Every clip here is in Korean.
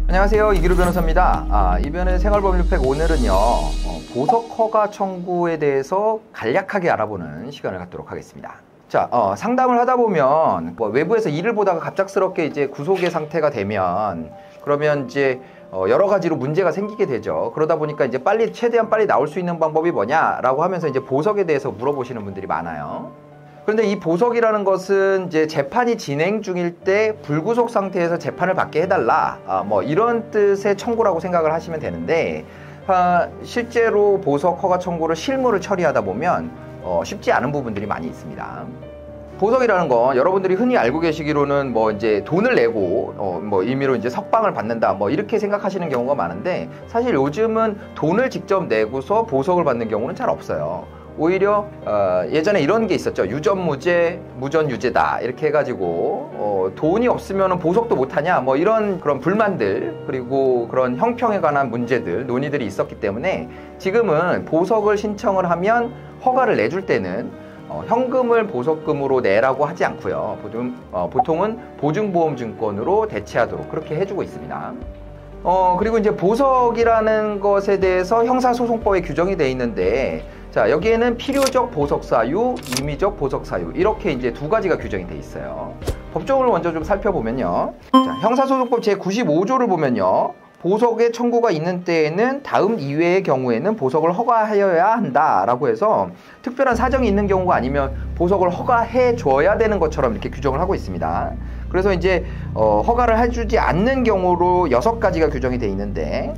안녕하세요, 이기루 변호사입니다. 이번에 생활법률팩 오늘은요, 보석 허가 청구에 대해서 간략하게 알아보는 시간을 갖도록 하겠습니다. 자, 상담을 하다 보면 외부에서 일을 보다가 갑작스럽게 이제 구속의 상태가 되면 그러면 이제 여러 가지로 문제가 생기게 되죠. 그러다 보니까 이제 최대한 빨리 나올 수 있는 방법이 뭐냐라고 하면서 이제 보석에 대해서 물어보시는 분들이 많아요. 그런데 이 보석이라는 것은 이제 재판이 진행 중일 때 불구속 상태에서 재판을 받게 해달라, 이런 뜻의 청구라고 생각을 하시면 되는데, 실제로 보석 허가 청구를 실무를 처리하다 보면 쉽지 않은 부분들이 많이 있습니다. 보석이라는 건 여러분들이 흔히 알고 계시기로는 이제 돈을 내고 임의로 이제 석방을 받는다 이렇게 생각하시는 경우가 많은데, 사실 요즘은 돈을 직접 내고서 보석을 받는 경우는 잘 없어요. 오히려 예전에 이런 게 있었죠. 유전무죄, 무전유죄다 이렇게 해가지고 돈이 없으면 보석도 못하냐 이런 그런 불만들, 그리고 그런 형평에 관한 문제들, 논의들이 있었기 때문에 지금은 보석을 신청을 하면 허가를 내줄 때는 현금을 보석금으로 내라고 하지 않고요. 보통은 보증보험증권으로 대체하도록 그렇게 해주고 있습니다. 그리고 이제 보석이라는 것에 대해서 형사소송법에 규정이 되어 있는데, 자, 여기에는 필요적 보석사유, 임의적 보석사유 이렇게 이제 두 가지가 규정이 되어 있어요. 법조문을 먼저 좀 살펴보면요. 자, 형사소송법 제95조를 보면요. 보석의 청구가 있는 때에는 다음 이외의 경우에는 보석을 허가하여야 한다라고 해서 특별한 사정이 있는 경우가 아니면 보석을 허가해 줘야 되는 것처럼 이렇게 규정을 하고 있습니다. 그래서 이제 허가를 해주지 않는 경우로 6가지가 규정이 되어 있는데,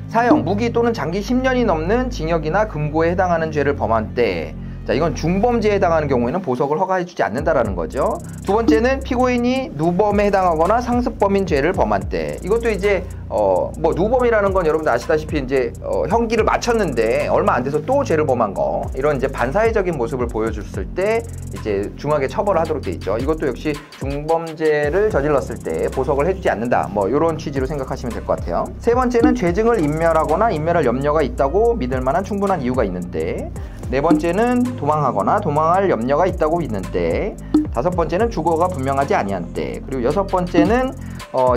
사형, 무기 또는 장기 10년이 넘는 징역이나 금고에 해당하는 죄를 범한 때, 자, 이건 중범죄에 해당하는 경우에는 보석을 허가해주지 않는다라는 거죠. 두 번째는 피고인이 누범에 해당하거나 상습범인 죄를 범한 때, 이것도 이제 누범이라는 건 여러분들 아시다시피 이제 형기를 마쳤는데 얼마 안 돼서 또 죄를 범한 거, 이런 이제 반사회적인 모습을 보여줬을 때 이제 중하게 처벌을 하도록 돼 있죠. 이것도 역시 중범죄를 저질렀을 때 보석을 해주지 않는다, 이런 취지로 생각하시면 될 것 같아요. 세 번째는 죄증을 인멸하거나 인멸할 염려가 있다고 믿을 만한 충분한 이유가 있는데, 네 번째는 도망하거나 도망할 염려가 있다고 믿는 때, 다섯 번째는 주거가 분명하지 아니한 때, 그리고 여섯 번째는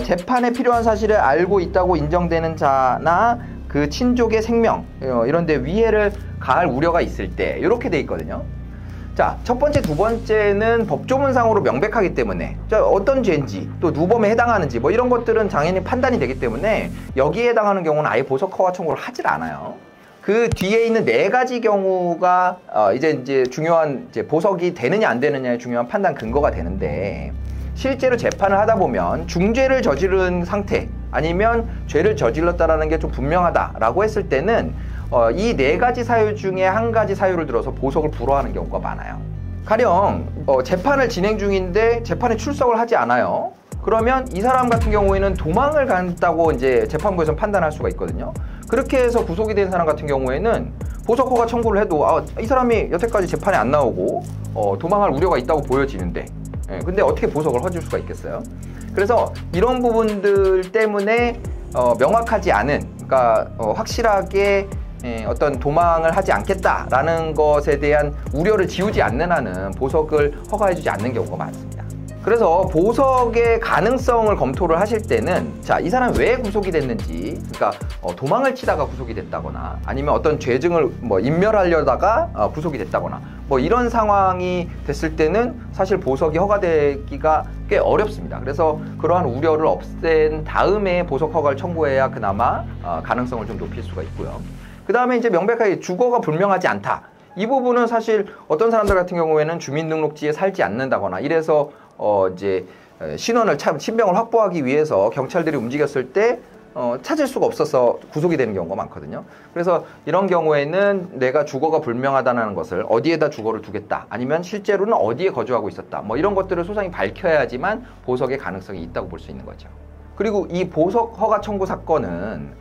재판에 필요한 사실을 알고 있다고 인정되는 자나 그 친족의 생명 이런 데 위해를 가할 우려가 있을 때, 이렇게 돼 있거든요. 자, 첫 번째, 두 번째는 법조문상으로 명백하기 때문에 어떤 죄인지 또 누범에 해당하는지 이런 것들은 당연히 판단이 되기 때문에 여기에 해당하는 경우는 아예 보석 허가 청구를 하질 않아요. 그 뒤에 있는 4가지 경우가 이제 중요한 보석이 되느냐 안 되느냐의 중요한 판단 근거가 되는데, 실제로 재판을 하다 보면 중죄를 저지른 상태 아니면 죄를 저질렀다라는 게 좀 분명하다라고 했을 때는 이 4가지 사유 중에 한 가지 사유를 들어서 보석을 불허하는 경우가 많아요. 가령 재판을 진행 중인데 재판에 출석을 하지 않아요. 그러면 이 사람 같은 경우에는 도망을 갔다고 이제 재판부에서 판단할 수가 있거든요. 그렇게 해서 구속이 된 사람 같은 경우에는 보석 허가 청구를 해도 이 사람이 여태까지 재판에 안 나오고 도망할 우려가 있다고 보여지는데, 근데 어떻게 보석을 허줄 수가 있겠어요? 그래서 이런 부분들 때문에 명확하지 않은, 그러니까 확실하게 어떤 도망을 하지 않겠다라는 것에 대한 우려를 지우지 않는 한은 보석을 허가해주지 않는 경우가 많습니다. 그래서 보석의 가능성을 검토를 하실 때는, 자, 이 사람이 왜 구속이 됐는지, 그러니까 도망을 치다가 구속이 됐다거나 아니면 어떤 죄증을 인멸하려다가 구속이 됐다거나 이런 상황이 됐을 때는 사실 보석이 허가되기가 꽤 어렵습니다. 그래서 그러한 우려를 없앤 다음에 보석 허가를 청구해야 그나마 가능성을 좀 높일 수가 있고요. 그 다음에 이제 명백하게 주거가 불명하지 않다, 이 부분은 사실 어떤 사람들 같은 경우에는 주민등록지에 살지 않는다거나 이래서 이제 신병을 확보하기 위해서 경찰들이 움직였을 때 찾을 수가 없어서 구속이 되는 경우가 많거든요. 그래서 이런 경우에는 내가 주거가 불명하다는 것을, 어디에다 주거를 두겠다, 아니면 실제로는 어디에 거주하고 있었다, 이런 것들을 소상히 밝혀야지만 보석의 가능성이 있다고 볼 수 있는 거죠. 그리고 이 보석 허가 청구 사건은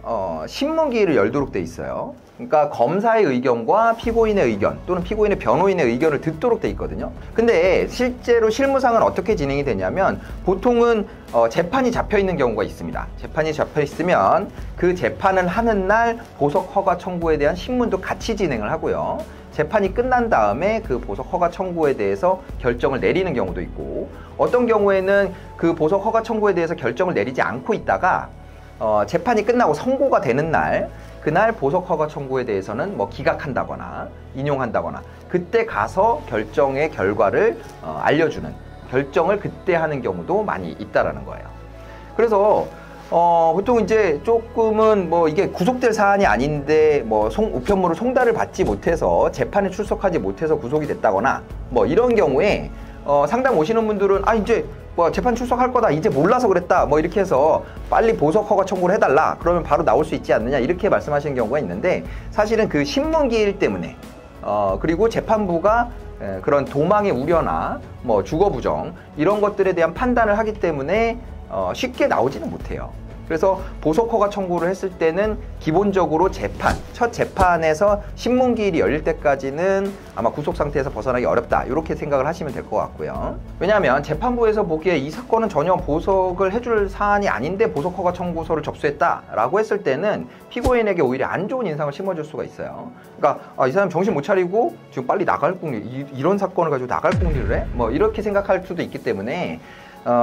신문기일을 열도록 돼 있어요. 그러니까 검사의 의견과 피고인의 의견 또는 피고인의 변호인의 의견을 듣도록 돼 있거든요. 근데 실제로 실무상은 어떻게 진행이 되냐면, 보통은 재판이 잡혀 있는 경우가 있습니다. 재판이 잡혀 있으면 그 재판을 하는 날 보석 허가 청구에 대한 신문도 같이 진행을 하고요. 재판이 끝난 다음에 그 보석 허가 청구에 대해서 결정을 내리는 경우도 있고, 어떤 경우에는 그 보석 허가 청구에 대해서 결정을 내리지 않고 있다가 재판이 끝나고 선고가 되는 날, 그날 보석 허가 청구에 대해서는 뭐 기각한다거나 인용한다거나 그때 가서 결정의 결과를 알려주는, 결정을 그때 하는 경우도 많이 있다라는 거예요. 그래서 보통 이제 조금은 뭐 이게 구속될 사안이 아닌데 뭐 우편물을 송달을 받지 못해서 재판에 출석하지 못해서 구속이 됐다거나 뭐 이런 경우에 상담 오시는 분들은 이제 뭐 재판 출석할 거다, 이제 몰라서 그랬다, 뭐 이렇게 해서 빨리 보석 허가 청구를 해달라, 그러면 바로 나올 수 있지 않느냐, 이렇게 말씀하시는 경우가 있는데, 사실은 그 신문기일 때문에 그리고 재판부가 그런 도망의 우려나 뭐 주거 부정 이런 것들에 대한 판단을 하기 때문에 쉽게 나오지는 못해요. 그래서 보석 허가 청구를 했을 때는 기본적으로 첫 재판에서 신문기일이 열릴 때까지는 아마 구속 상태에서 벗어나기 어렵다, 이렇게 생각을 하시면 될 것 같고요. 왜냐하면 재판부에서 보기에 이 사건은 전혀 보석을 해줄 사안이 아닌데 보석 허가 청구서를 접수했다라고 했을 때는 피고인에게 오히려 안 좋은 인상을 심어줄 수가 있어요. 그러니까 이 사람 정신 못 차리고 지금 빨리 나갈 궁리, 이런 사건을 가지고 나갈 궁리를 해? 뭐 이렇게 생각할 수도 있기 때문에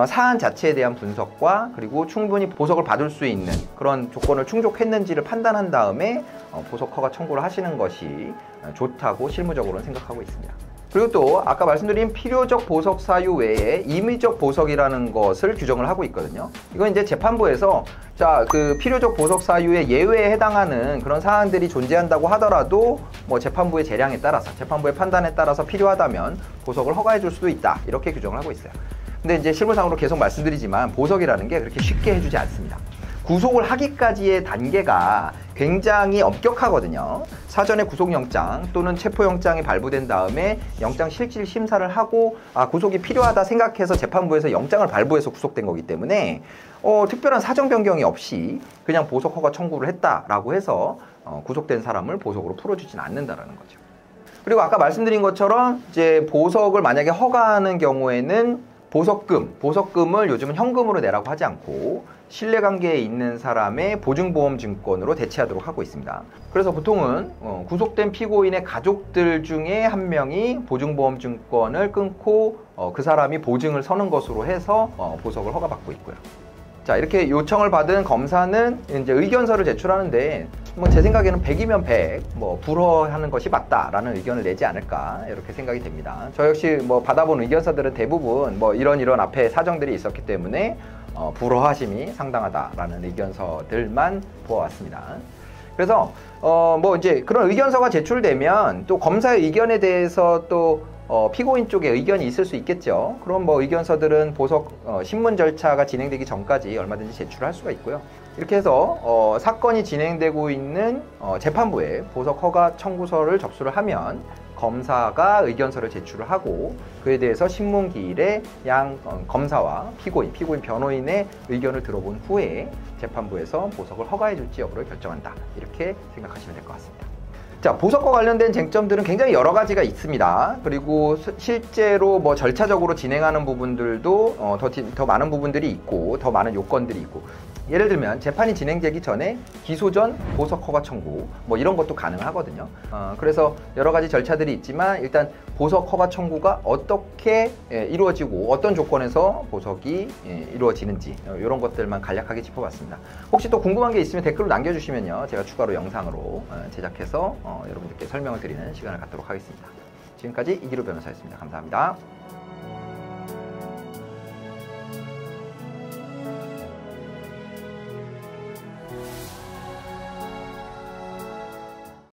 사안 자체에 대한 분석과 그리고 충분히 보석을 받을 수 있는 그런 조건을 충족했는지를 판단한 다음에 보석 허가 청구를 하시는 것이 좋다고 실무적으로는 생각하고 있습니다. 그리고 또 아까 말씀드린 필요적 보석 사유 외에 임의적 보석이라는 것을 규정을 하고 있거든요. 이건 이제 재판부에서 그 필요적 보석 사유의 예외에 해당하는 그런 사항들이 존재한다고 하더라도 뭐 재판부의 재량에 따라서, 재판부의 판단에 따라서 필요하다면 보석을 허가해 줄 수도 있다, 이렇게 규정을 하고 있어요. 근데 이제 실무상으로 계속 말씀드리지만 보석이라는 게 그렇게 쉽게 해주지 않습니다. 구속을 하기까지의 단계가 굉장히 엄격하거든요. 사전에 구속영장 또는 체포영장이 발부된 다음에 영장 실질 심사를 하고 구속이 필요하다 생각해서 재판부에서 영장을 발부해서 구속된 거기 때문에 특별한 사정 변경이 없이 그냥 보석 허가 청구를 했다라고 해서 구속된 사람을 보석으로 풀어주진 않는다라는 거죠. 그리고 아까 말씀드린 것처럼 이제 보석을 만약에 허가하는 경우에는 보석금을 요즘은 현금으로 내라고 하지 않고 신뢰관계에 있는 사람의 보증보험증권으로 대체하도록 하고 있습니다. 그래서 보통은 구속된 피고인의 가족들 중에 한 명이 보증보험증권을 끊고 그 사람이 보증을 서는 것으로 해서 보석을 허가받고 있고요. 자, 이렇게 요청을 받은 검사는 이제 의견서를 제출하는데 뭐 제 생각에는 100이면 100, 뭐 불허하는 것이 맞다라는 의견을 내지 않을까, 이렇게 생각이 됩니다. 저 역시 뭐 받아본 의견서들은 대부분 뭐 이런 앞에 사정들이 있었기 때문에 불허하심이 상당하다라는 의견서들만 보아왔습니다. 그래서 뭐 이제 그런 의견서가 제출되면 또 검사의 의견에 대해서 또 피고인 쪽에 의견이 있을 수 있겠죠. 그럼 뭐 의견서들은 보석 신문 절차가 진행되기 전까지 얼마든지 제출할 수가 있고요. 이렇게 해서 사건이 진행되고 있는 재판부에 보석 허가 청구서를 접수를 하면 검사가 의견서를 제출을 하고 그에 대해서 신문기일에 검사와 피고인 변호인의 의견을 들어본 후에 재판부에서 보석을 허가해 줄지 여부를 결정한다, 이렇게 생각하시면 될 것 같습니다. 자, 보석과 관련된 쟁점들은 굉장히 여러 가지가 있습니다. 그리고 실제로 뭐 절차적으로 진행하는 부분들도 더 많은 부분들이 있고 더 많은 요건들이 있고, 예를 들면 재판이 진행되기 전에 기소 전 보석 허가 청구 뭐 이런 것도 가능하거든요. 그래서 여러 가지 절차들이 있지만 일단 보석 허가 청구가 어떻게 이루어지고 어떤 조건에서 보석이 이루어지는지 이런 것들만 간략하게 짚어봤습니다. 혹시 또 궁금한 게 있으면 댓글로 남겨주시면요, 제가 추가로 영상으로 제작해서 여러분들께 설명을 드리는 시간을 갖도록 하겠습니다. 지금까지 이기루 변호사였습니다. 감사합니다.